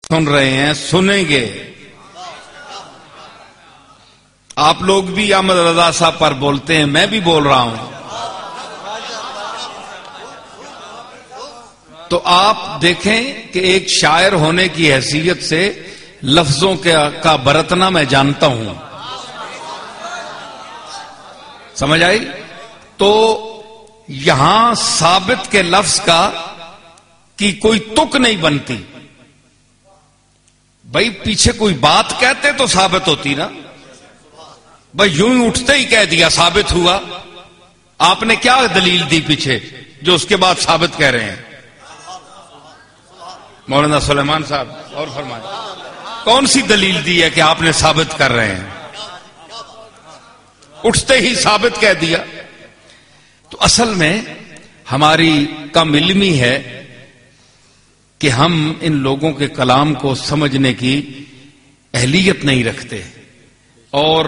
سن رہے ہیں، سنیں گے. آپ لوگ بھی احمد رضا صاحب پر بولتے ہیں، میں بھی بول رہا ہوں. تو آپ دیکھیں کہ ایک شاعر ہونے کی حیثیت سے لفظوں کا برتنا میں جانتا ہوں. سمجھ آئی؟ تو یہاں ثابت کے لفظ کی کوئی تک نہیں بنتی. بھائی پیچھے کوئی بات کہتے تو ثابت ہوتی نا. بھائی یوں ہی اٹھتے ہی کہہ دیا ثابت ہوا. آپ نے کیا دلیل دی پیچھے جو اس کے بعد ثابت کہہ رہے ہیں؟ مولانا سلیمان صاحب اور فرمائیں، کون سی دلیل دی ہے کہ آپ نے ثابت کر رہے ہیں؟ اٹھتے ہی ثابت کہہ دیا. تو اصل میں ہماری کم علمی ہے کہ ہم ان لوگوں کے کلام کو سمجھنے کی اہلیت نہیں رکھتے اور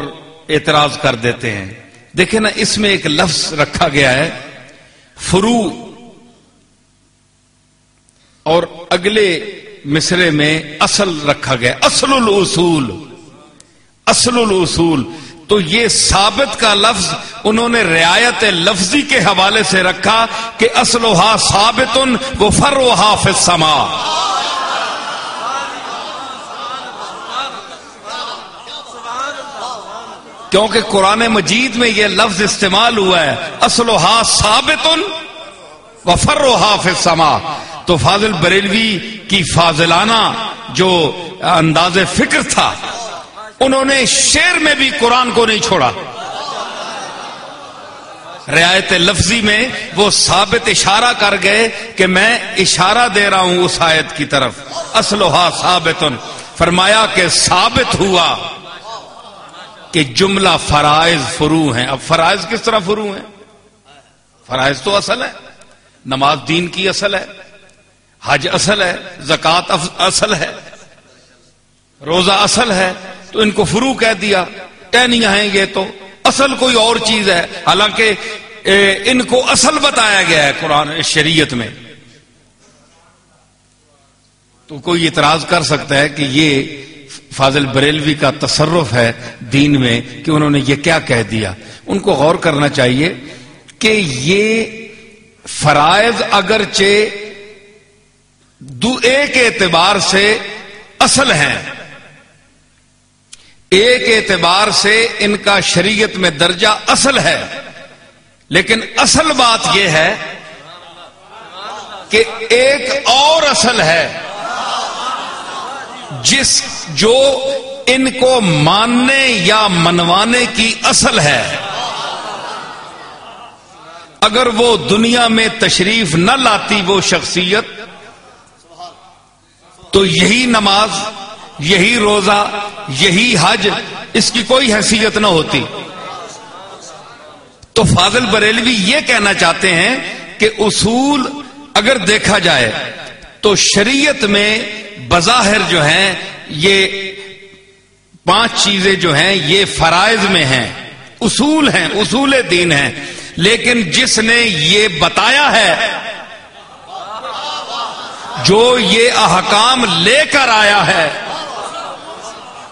اعتراض کر دیتے ہیں. دیکھیں نا، اس میں ایک لفظ رکھا گیا ہے فروع، اور اگلے مصرے میں اصل رکھا گیا، اصل الاصول. اصل الاصول تو یہ ثابت کا لفظ انہوں نے رعایت لفظی کے حوالے سے رکھا کہ اصلھا ثابت و فرعھا فی السماء. کیونکہ قرآن مجید میں یہ لفظ استعمال ہوا ہے، اصلھا ثابت و فرعھا فی السماء. تو فاضل بریلوی کی فاضلانہ جو انداز فکر تھا، انہوں نے شعر میں بھی قرآن کو نہیں چھوڑا. رعایت لفظی میں وہ ثابت اشارہ کر گئے کہ میں اشارہ دے رہا ہوں اس آیت کی طرف. اصلھا ثابت، فرمایا کہ ثابت ہوا کہ جملہ فرائض فروع ہیں. اب فرائض کس طرح فروع ہیں؟ فرائض تو اصل ہے. نماز دین کی اصل ہے، حج اصل ہے، زکوٰۃ اصل ہے، روزہ اصل ہے. تو ان کو فروع کہہ دیا. ٹہنیاں ہیں یہ تو اصل کوئی اور چیز ہے، حالانکہ ان کو اصل بتایا گیا ہے قرآن شریعت میں. تو کوئی اعتراض کر سکتا ہے کہ یہ فاضل بریلوی کا تصرف ہے دین میں کہ انہوں نے یہ کیا کہہ دیا. ان کو غور کرنا چاہیے کہ یہ فرائض اگرچہ ایک اعتبار سے اصل ہیں، ایک اعتبار سے ان کا شریعت میں درجہ اصل ہے، لیکن اصل بات یہ ہے کہ ایک اور اصل ہے جو ان کو ماننے یا منوانے کی اصل ہے. اگر وہ دنیا میں تشریف نہ لاتی وہ شخصیت، تو یہی نماز، یہی روزہ، یہی حج، اس کی کوئی حیثیت نہ ہوتی. تو فاضل بریلوی یہ کہنا چاہتے ہیں کہ اصول اگر دیکھا جائے تو شریعت میں بظاہر جو ہیں یہ 5 چیزیں جو ہیں یہ فرائض میں ہیں، اصول ہیں، اصول دین ہیں. لیکن جس نے یہ بتایا ہے، جو یہ احکام لے کر آیا ہے،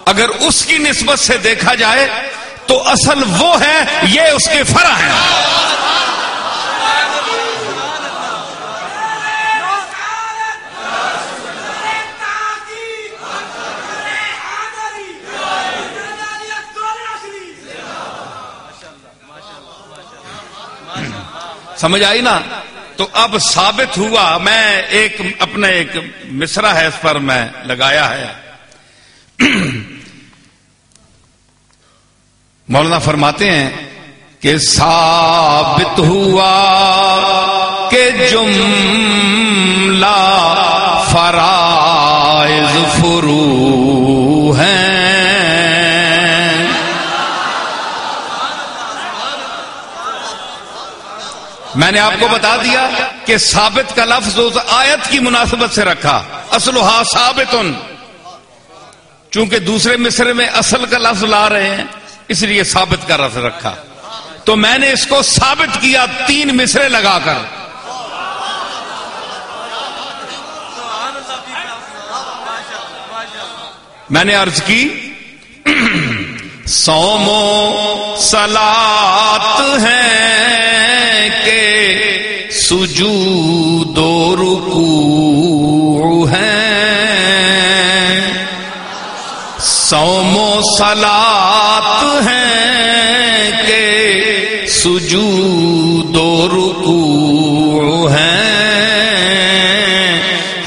اگر اس کی نسبت سے دیکھا جائے تو اصل وہ ہے، یہ اس کے فرع ہیں. سمجھ آئی نا؟ تو اب ثابت ہوا. میں اپنا ایک مصرع ہے اس پر میں لگایا ہے. مولانا فرماتے ہیں کہ ثابت ہوا کہ جملہ فرائض فروع ہیں. میں نے آپ کو بتا دیا کہ ثابت کا لفظ اس آیت کی مناسبت سے رکھا، اصلھا ثابت. چونکہ دوسرے مصرے میں اصل کا لفظ لا رہے ہیں اس لیے ثابت کا لفظ رکھا. تو میں نے اس کو ثابت کیا 3 مصرے لگا کر. میں نے عرض کی صوم و صلات ہے کہ سجود و رکوع ہے، صوم و صلات ہے کہ سجود و رکوع ہے،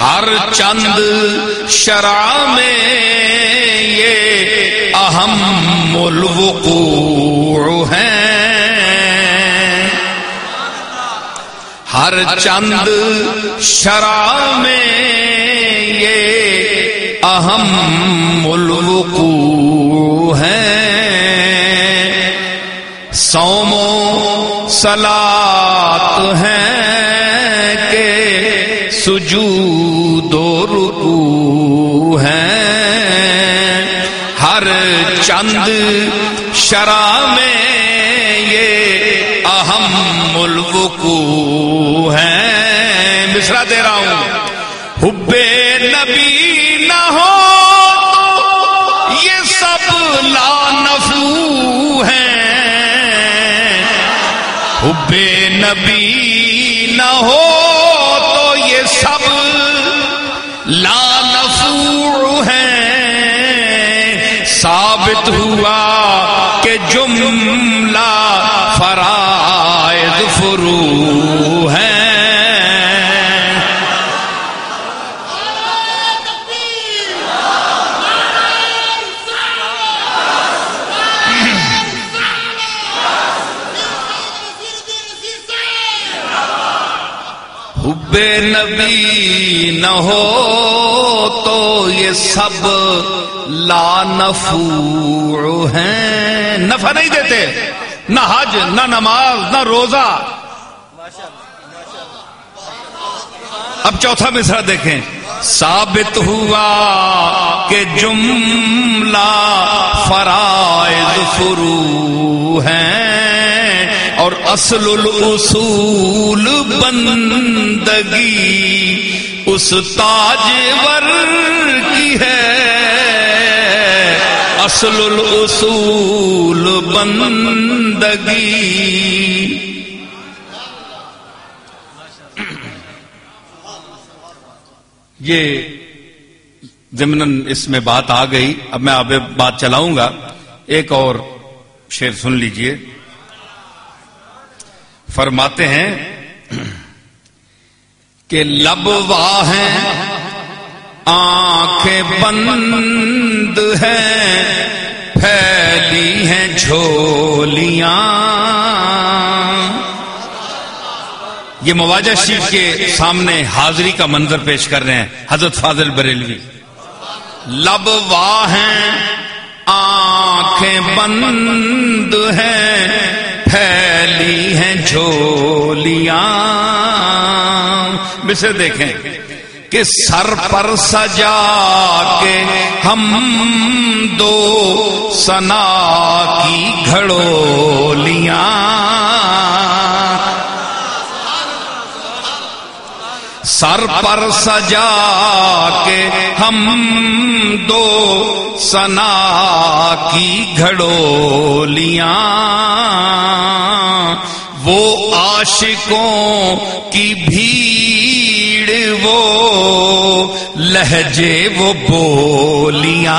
ہر چند شرع میں یہ اہم الوقوع ہے، ہر چند شرع میں یہ اہم الوقوع ہے، صوم و صلات ہے کہ سجود و رکوع ہے، ہر چند شرع میں یہ اہم الوقوع ہے۔ مصرع دے رہا ہوں، حب نبی نہ ہو یہ سب لانفع ہے، حب نبی نہ ہو تو یہ سب لانفع ہے، ثابت ہوا کہ جملہ فرائض فروع ہے۔ حب نبی نہ ہو تو یہ سب لانفع ہیں، نفع نہیں دیتے، نہ حج، نہ نماز، نہ روزہ۔ اب چوتھا مصرع دیکھیں، ثابت ہوا کہ جملہ فرائض فروع ہیں، اور اصل الاصول بندگی اس تاجور کی ہے، اصل الاصول بندگی۔ یہ ضمناً اس میں بات آ گئی، اب میں آگے بات چلاؤں گا۔ ایک اور شعر سن لیجئے، فرماتے ہیں کہ لب واہ ہیں، آنکھیں بند ہیں، پھیلی ہیں جھولیاں۔ یہ مواجہ شریف کے سامنے حاضری کا منظر پیش کر رہے ہیں حضرت فاضل بریلوی۔ لب واہ ہیں، آنکھیں بند ہیں، پھیلی ہیں جھولیاں۔ مصرع دیکھیں کہ سر پر سجا کے ہم دو ثنا کی گھڑولیاں، سر پر سجا کے ہم دو ثنا کی گھڑولیاں، وہ عاشقوں کی بھیڑ، وہ لہجے، وہ بولیاں،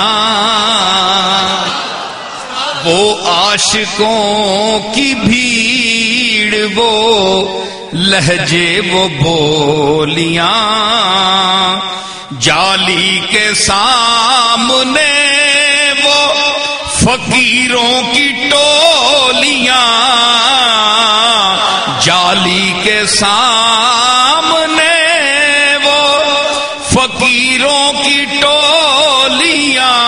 وہ عاشقوں کی بھیڑ، وہ لہجے، وہ بولیاں، جالی کے سامنے وہ فقیروں کی ٹولیاں، جالی کے سامنے وہ فقیروں کی ٹولیاں،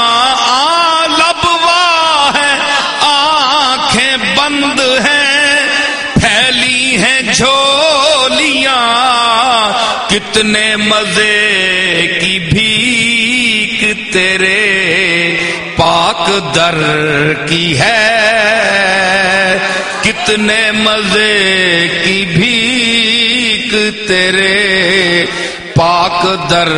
لب واہ ہیں، آنکھیں بند ہیں، پھیلی ہیں جھولیاں، کتنے مزے کی بھیک تیرے پاک در کی ہے، کتنے مزے کی بھیک تیرے پاک در